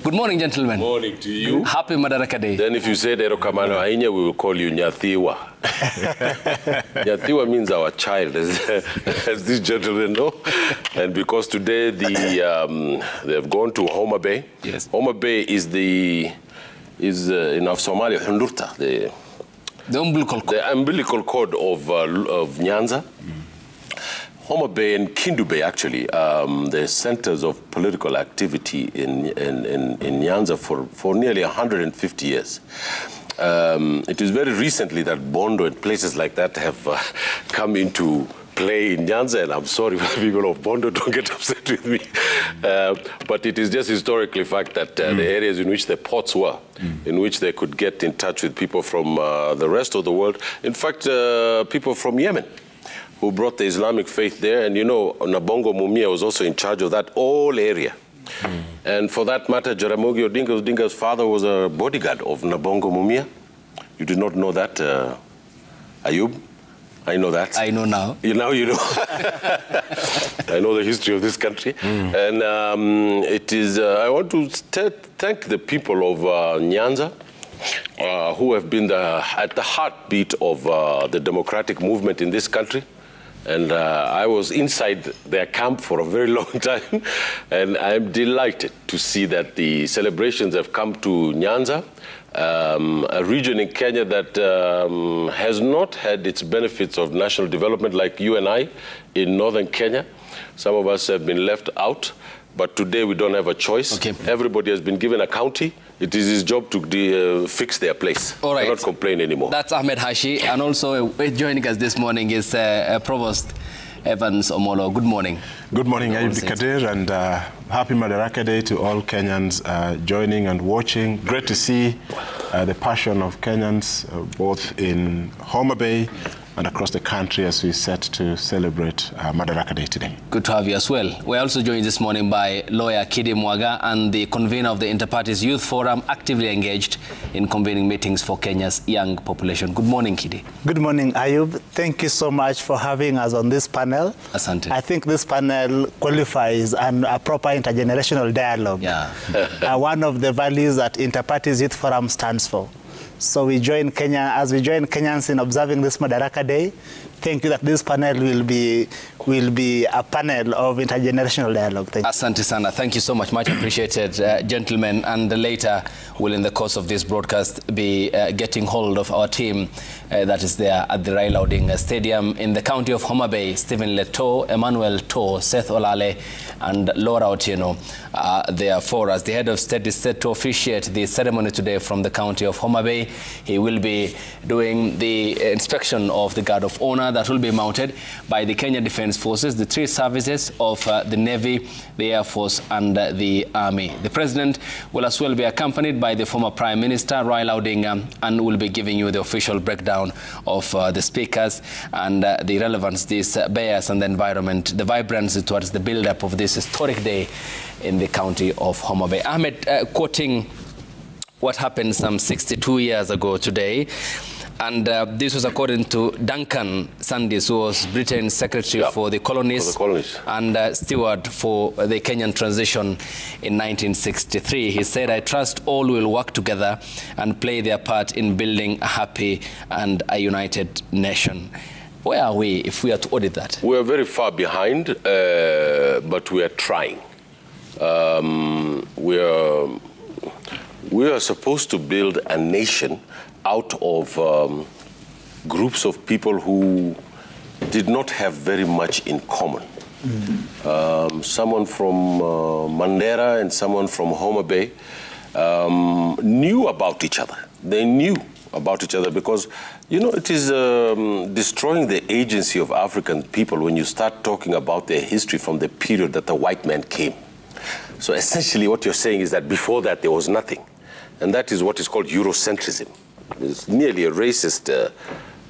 Good morning, gentlemen. Morning to you. Happy Madaraka Day. Then if you say Erokamano Ainya, we will call you Nyathiwa. Nyathiwa means our child, as these gentlemen know. And because today they've gone to Homa Bay. Yes. Homa Bay is in Somalia, Hundurta, the umbilical cord. The umbilical cord of Nyanza. Homa Bay and Kindu Bay, actually, the centers of political activity in Nyanza for nearly 150 years. It is very recently that Bondo and places like that have come into play in Nyanza, and I'm sorry if people of Bondo don't get upset with me. But it is just historically fact that the areas in which the ports were, in which they could get in touch with people from the rest of the world, in fact, people from Yemen, who brought the Islamic faith there. And you know, Nabongo Mumia was also in charge of that whole area. And for that matter, Jaramogi Odinga's father was a bodyguard of Nabongo Mumia. You did not know that, Ayub? I know that. I know now. Now you know. I know the history of this country. And it is, I want to thank the people of Nyanza, who have been at the heartbeat of the democratic movement in this country. And I was inside their camp for a very long time, and I'm delighted to see that the celebrations have come to Nyanza, a region in Kenya that has not had its benefits of national development like you and I in northern Kenya. Some of us have been left out, but today we don't have a choice. Okay. Everybody has been given a county. It is his job to fix their place. All right. Not complain anymore. That's Ahmed Hashi, and also joining us this morning is Provost Evans Omolo. Good morning. Good morning, Ayub Kadir, and happy Madaraka Day to all Kenyans joining and watching. Great to see the passion of Kenyans, both in Homa Bay and across the country as we set to celebrate Madaraka Day today. Good to have you as well. We're also joined this morning by lawyer Kidi Mwaga and the convener of the Interparties Youth Forum, actively engaged in convening meetings for Kenya's young population. Good morning, Kidi. Good morning, Ayub. Thank you so much for having us on this panel. Asante. I think this panel qualifies a proper intergenerational dialogue. Yeah. One of the values that Interparties Youth Forum stands for. So we join Kenya, as we join Kenyans in observing this Madaraka Day. Thank you that this panel will be a panel of intergenerational dialogue. Thank you. Asante sana. Thank you so much. Much appreciated, gentlemen. And later, we'll in the course of this broadcast be getting hold of our team that is there at the Raila Odinga Stadium in the county of Homa Bay. Stephen Leto, Emmanuel To, Seth Olale, and Laura Otieno there for us. The head of state is set to officiate the ceremony today from the county of Homa Bay. He will be doing the inspection of the guard of honor that will be mounted by the Kenya Defence Forces, the three services of the Navy, the Air Force, and the Army. The President will as well be accompanied by the former Prime Minister, Raila Odinga, and will be giving you the official breakdown of the speakers and the relevance this bears and the environment, the vibrancy towards the build-up of this historic day in the county of Homa Bay. Ahmed, quoting what happened some 62 years ago today, and this was according to Duncan Sandys, who was Britain's secretary for the colonies, and steward for the Kenyan transition in 1963. He said, "I trust all will work together and play their part in building a happy and a united nation." Where are we if we are to audit that? We are very far behind, but we are trying. We are supposed to build a nation out of groups of people who did not have very much in common. Someone from Mandera and someone from Homa Bay knew about each other. They knew about each other because, you know, it is destroying the agency of African people when you start talking about their history from the period that the white man came. So essentially what you're saying is that before that there was nothing. And that is what is called Eurocentrism. It's nearly a racist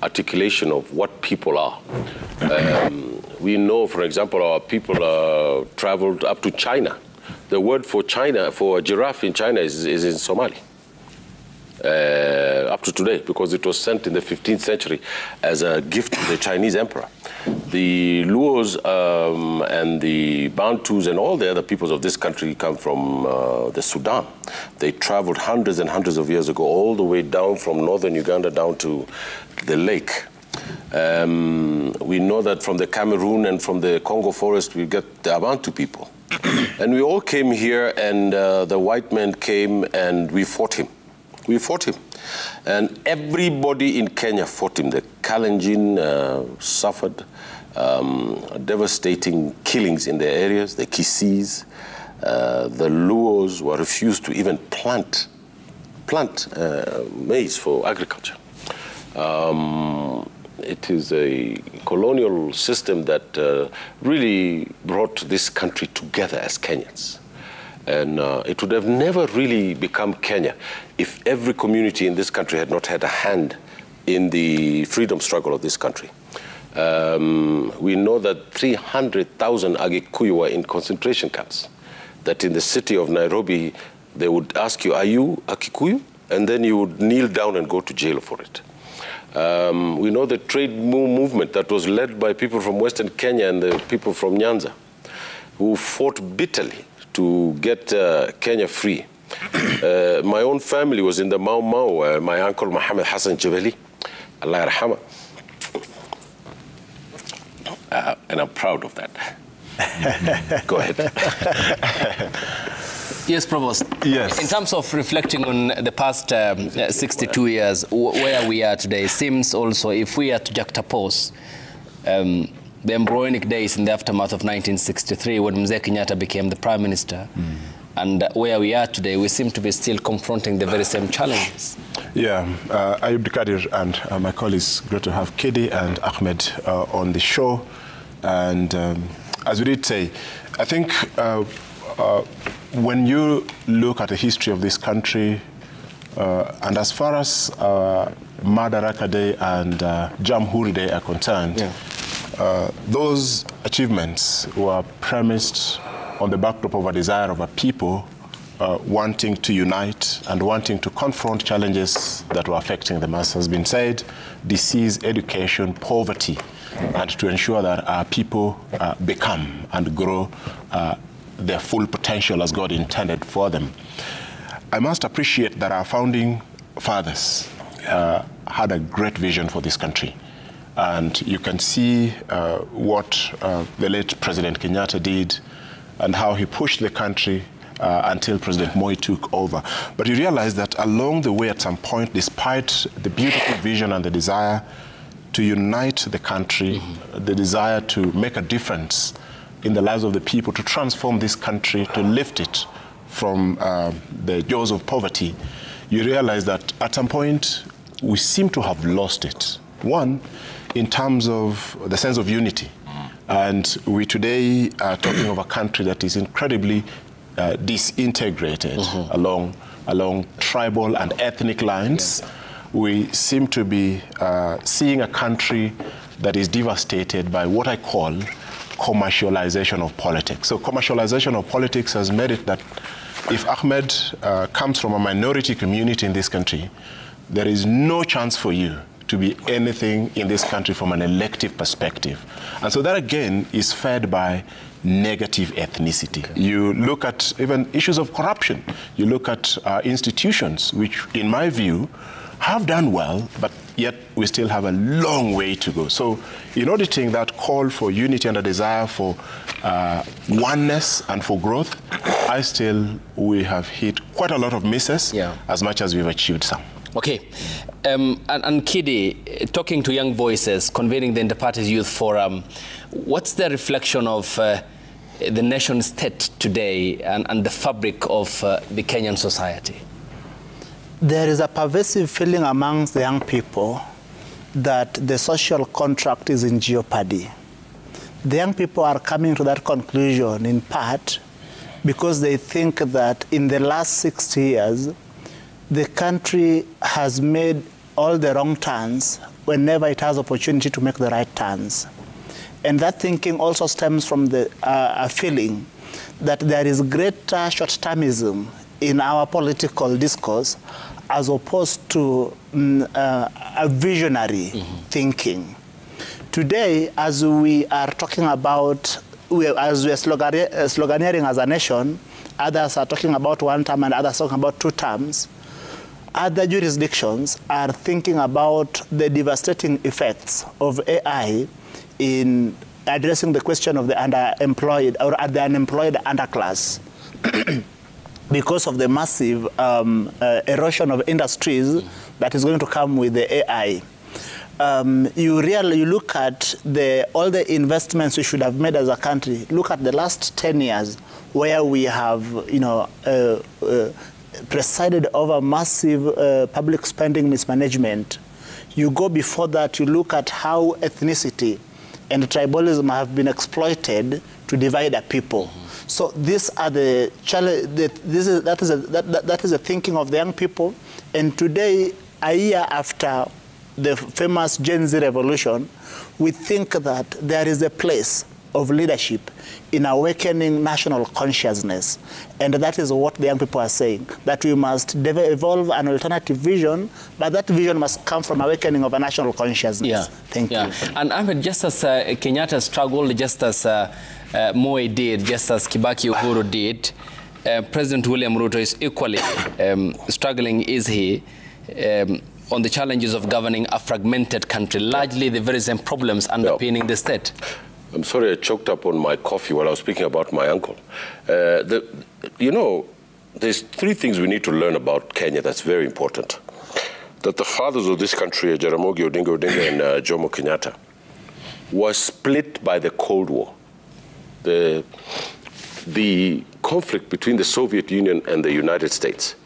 articulation of what people are. We know, for example, our people traveled up to China. The word for China, for a giraffe in China is in Somali. Up to today, because it was sent in the 15th century as a gift to the Chinese emperor. The Luos and the Bantus and all the other peoples of this country come from the Sudan. They traveled hundreds and hundreds of years ago, all the way down from northern Uganda down to the lake. We know that from the Cameroon and from the Congo forest, we get the Abantu people. And we all came here, and the white men came, and we fought him. We fought him. And everybody in Kenya fought him. The Kalenjin suffered devastating killings in their areas, the Kisis. The Luos were refused to even plant maize for agriculture. It is a colonial system that really brought this country together as Kenyans. And it would have never really become Kenya if every community in this country had not had a hand in the freedom struggle of this country. We know that 300,000 Agikuyu were in concentration camps, that in the city of Nairobi, they would ask you, are you a Kikuyu? And then you would kneel down and go to jail for it. We know the trade movement that was led by people from Western Kenya and the people from Nyanza, who fought bitterly to get Kenya free. My own family was in the Mau Mau. My uncle Mohammed Hassan Jebeli, Allah yarhama. And I'm proud of that. Go ahead. Yes, Provost. Yes. In terms of reflecting on the past 62 years, where we are today, seems also, if we are to juxtapose the embryonic days in the aftermath of 1963, when Mzee Kenyatta became the Prime Minister, and where we are today, we seem to be still confronting the very same challenges. Yeah, Ayub Kadir and my colleagues, great to have Kidi and Ahmed on the show. And as we did say, I think when you look at the history of this country, and as far as Madaraka Day and Jamhuri Day are concerned, those achievements were premised on the backdrop of a desire of a people wanting to unite and wanting to confront challenges that were affecting them. As has been said, disease, education, poverty, and to ensure that our people become and grow their full potential as God intended for them. I must appreciate that our founding fathers had a great vision for this country. And you can see what the late President Kenyatta did and how he pushed the country until President Moi took over. But you realize that along the way at some point, despite the beautiful vision and the desire to unite the country, the desire to make a difference in the lives of the people, to transform this country, to lift it from the jaws of poverty, you realize that at some point we seem to have lost it. One, in terms of the sense of unity. And we today are talking of a country that is incredibly disintegrated along tribal and ethnic lines. We seem to be seeing a country that is devastated by what I call commercialization of politics. So commercialization of politics has made it that if Ahmed comes from a minority community in this country, there is no chance for you to be anything in this country from an elective perspective. And so that, again, is fed by negative ethnicity. You look at even issues of corruption. You look at institutions, which, in my view, have done well, but yet we still have a long way to go. So in auditing that call for unity and a desire for oneness and for growth, we have hit quite a lot of misses, as much as we've achieved some. Okay. And Kidi, talking to young voices, convening the Interparties Youth Forum, what's the reflection of the nation state today and the fabric of the Kenyan society? There is a pervasive feeling amongst the young people that the social contract is in jeopardy. The young people are coming to that conclusion in part because they think that in the last 60 years, the country has made all the wrong turns whenever it has opportunity to make the right turns. And that thinking also stems from the feeling that there is greater short-termism in our political discourse as opposed to a visionary thinking. today, as we are talking about, as we are sloganeering as a nation, others are talking about one term and others talking about 2 terms. Other jurisdictions are thinking about the devastating effects of AI in addressing the question of the underemployed or the unemployed underclass because of the massive erosion of industries that is going to come with the AI. You look at all the investments we should have made as a country. Look at the last 10 years where we have, presided over massive public spending mismanagement. You go before that, you look at how ethnicity and tribalism have been exploited to divide a people. So these are the challenge. That is the thinking of the young people. And today, a year after the famous Gen Z revolution, we think that there is a place of leadership in awakening national consciousness. And that is what the young people are saying, that we must evolve an alternative vision, but that vision must come from awakening of a national consciousness. Yeah. Thank you. And Ahmed, just as Kenyatta struggled, just as Moi did, just as Kibaki Uhuru did, President William Ruto is equally struggling, is he, on the challenges of governing a fragmented country, largely the very same problems underpinning the state. I'm sorry I choked up on my coffee while I was speaking about my uncle. There's 3 things we need to learn about Kenya that's very important. That the fathers of this country, Jaramogi Oginga Odinga and Jomo Kenyatta, were split by the Cold War. The conflict between the Soviet Union and the United States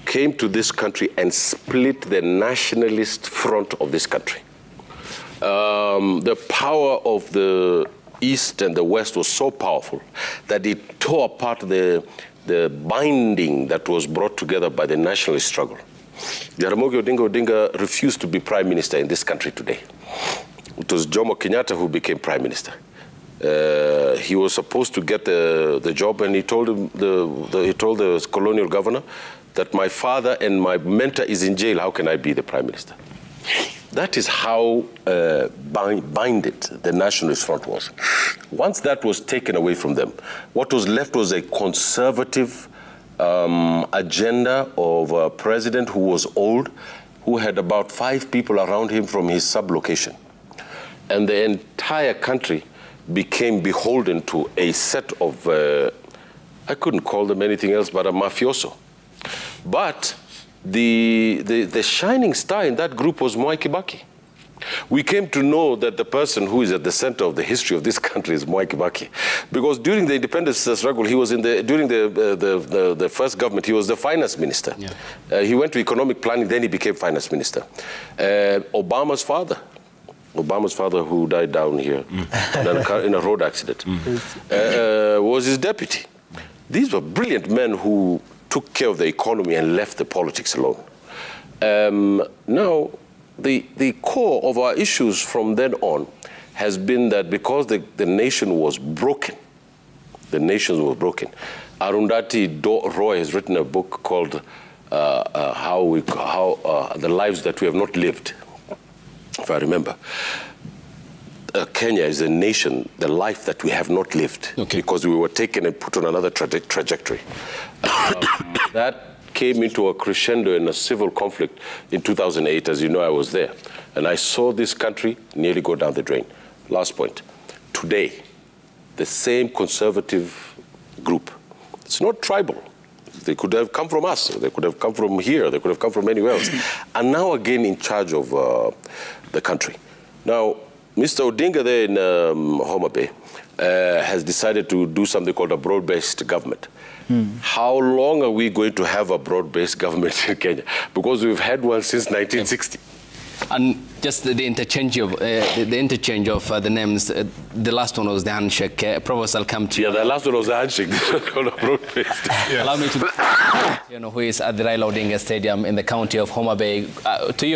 came to this country and split the nationalist front of this country. The power of the East and the West was so powerful that it tore apart the binding that was brought together by the nationalist struggle. Jaramogi Odinga refused to be prime minister in this country today. It was Jomo Kenyatta who became prime minister. He was supposed to get the job, and he told the colonial governor that my father and my mentor is in jail. How can I be the prime minister? That is how binded the nationalist front was. Once that was taken away from them, what was left was a conservative agenda of a president who was old, who had about 5 people around him from his sublocation. And the entire country became beholden to a set of, I couldn't call them anything else but a mafioso. But the shining star in that group was Mwai Kibaki. We came to know that the person who is at the center of the history of this country is Mwai Kibaki, because during the independence struggle, he was during the first government, he was the finance minister. Yeah. He went to economic planning, then he became finance minister. Obama's father, who died down here in a road accident, was his deputy. These were brilliant men who took care of the economy and left the politics alone. Now, the core of our issues from then on has been that because the nation was broken, Arundhati Roy has written a book called The Lives That We Have Not Lived, if I remember. Kenya is a nation, the life that we have not lived, because we were taken and put on another trajectory. That came into a crescendo in a civil conflict in 2008. As you know, I was there. And I saw this country nearly go down the drain. Last point. Today, the same conservative group, it's not tribal. They could have come from us. They could have come from here. They could have come from anywhere else. And now again in charge of the country. Now, Mr. Odinga there in Homa Bay has decided to do something called a broad-based government. How long are we going to have a broad-based government in Kenya? Because we've had one since 1960. And just the interchange of the names, the last one was the handshake. Provost, I'll come to you. Yeah, the last one was the handshake. Broad-based. Allow me to, who is at the Raila Odinga Stadium in the county of Homa Bay. To you.